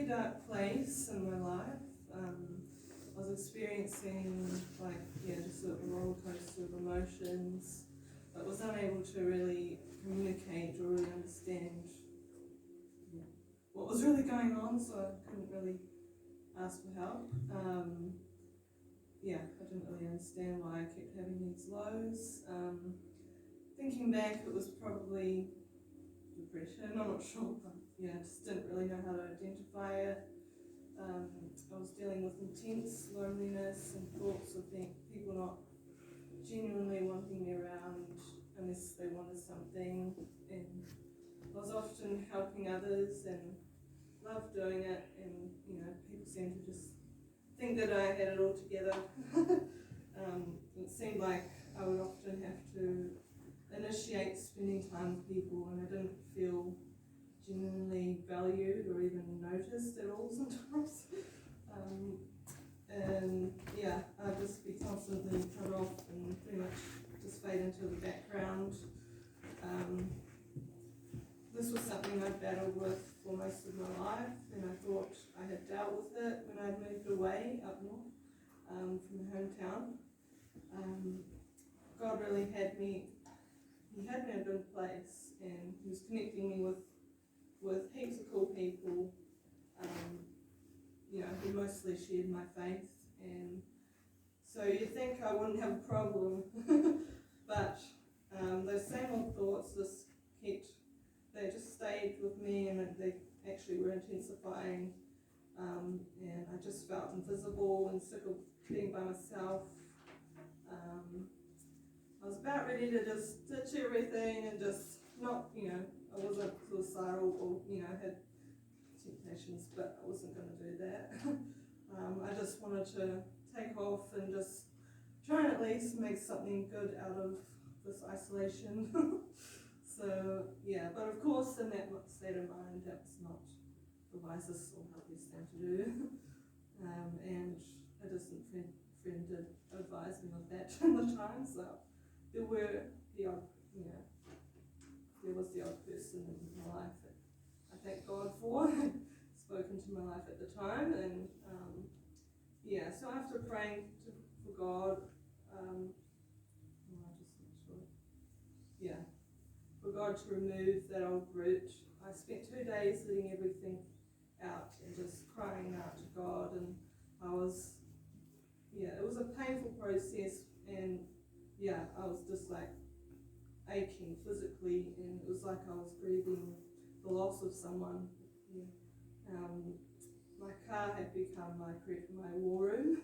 dark place in my life. I was experiencing just sort of a roller coaster of emotions, but was unable to really communicate or really understand what was really going on, so I couldn't really ask for help. I didn't really understand why I kept having these lows. Thinking back, it was probably depression, I'm not sure, but I just didn't really know how to identify it. I was dealing with intense loneliness and thoughts of people not genuinely wanting me around unless they wanted something, and I was often helping others and loved doing it, and people seemed to just think that I had it all together. It seemed like I would often have to initiate spending time with people, and I didn't feel genuinely valued or even noticed at all sometimes. I'd just be constantly cut off and pretty much just fade into the background. This was something I'd battled with for most of my life, and I thought I had dealt with it when I moved away up north from my hometown. God really had me in a good place, and He was connecting me with heaps of cool people, who mostly shared my faith, and so you'd think I wouldn't have a problem, but those same old thoughts they just stayed with me, and they actually were intensifying, and I just felt invisible and sick of being by myself. I was about ready to just ditch everything and just not, I wasn't suicidal or, I had temptations, but I wasn't going to do that. I just wanted to take off and just try and at least make something good out of this isolation. But of course in that state of mind, that's not the wisest or healthiest thing to do. And a distant friend did advise me of that in the time, so there was the odd person in my life that I thank God for, spoken to my life at the time, and so after praying for God, for God to remove that old root, I spent 2 days letting everything out and just crying out to God, and it was a painful process, and I was just like aching physically, and it was like I was grieving the loss of someone. My car had become my war room,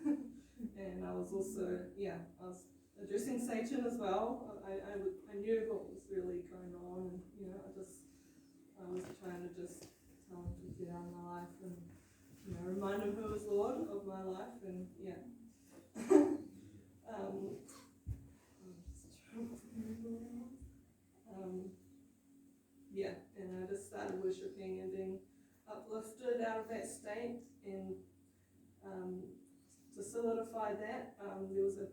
and I was also, I was addressing Satan as well. I knew what was really going on, and I was trying to just tell him to get out of my life, and remind him who was Lord of my life, and and I just started worshipping and being uplifted out of that state, and to solidify that, there was a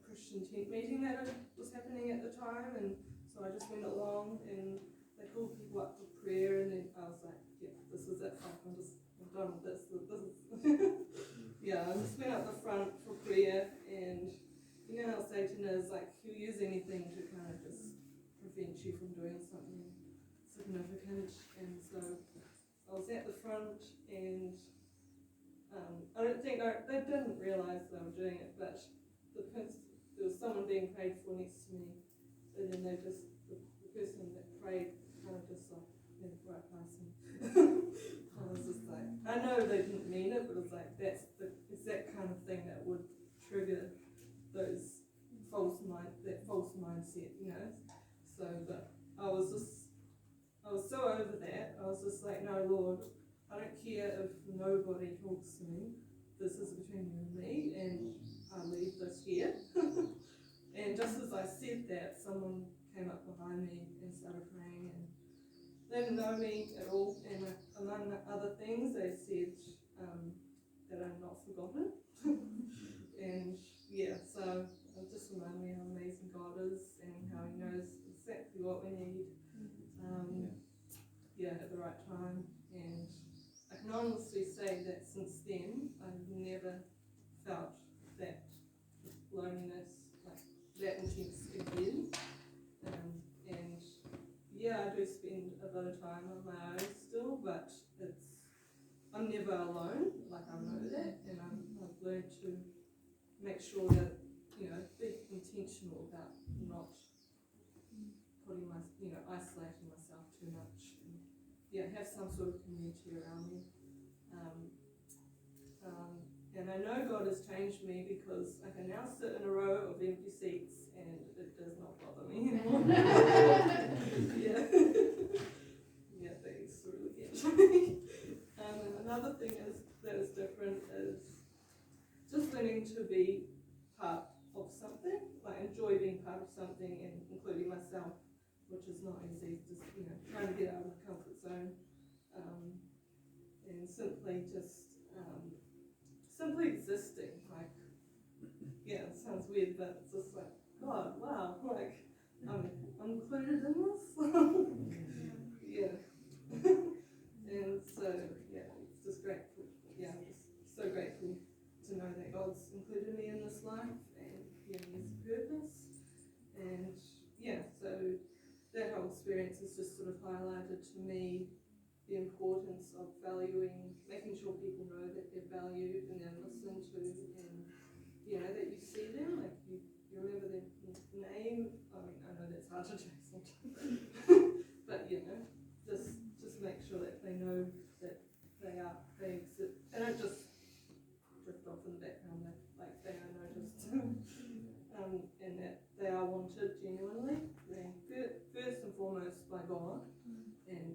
Christian tent meeting that was happening at the time, and so I just went along, and they called people up for prayer, and then I was like, this is it, I'm done with this. I just went up the front for prayer, and you know how Satan is, like, he'll use anything to kind of just prevent you from doing something significant, and so I was at the front, and I don't think they didn't realise they were doing it, but there was someone being prayed for next to me, and then the person that prayed kind of just like went right past me. I was just like, I know they didn't mean it, but it was like it's that kind of thing that would trigger that false mindset, So, but I was so over that. I was just like, no, Lord, I don't care if nobody talks to me. This is between you and me, and I leave this here. And just as I said that, someone came up behind me and started praying, and they didn't know me at all, and among other things they said that I'm not forgotten. And so it just reminded me how amazing God is, and how He knows exactly what we need at the right time. And honestly say that since then, I've never felt that loneliness, like that intense again. And yeah, I do spend a bit of time on my own still, but I'm never alone, like I know that, and I've learned to make sure that, be intentional about not isolating myself too much, and have some sort of community around me. And I know God has changed me because I can now sit in a row of empty seats and it does not bother me anymore. Yeah. Yeah, that used to really get me. And another thing that is different is just learning to be part of something, like enjoy being part of something and including myself, which is not easy, just, trying to get out of the comfort zone, and simply existing, like, it sounds weird, but it's just like, God, wow, like, I'm included in this. Yeah. And so, it's just grateful. Yeah, I'm just so grateful to know that God's included me in this life and He has a purpose. And so that whole experience has just sort of highlighted to me the importance of valuing, making sure people know that they're valued and they're listened to, and that you see them, like you remember their name. I mean, I know that's hard to do sometimes, but just make sure that they know that they exist. They don't just drift off in the background. Like they are noticed, and that they are wanted genuinely, first and foremost by God, and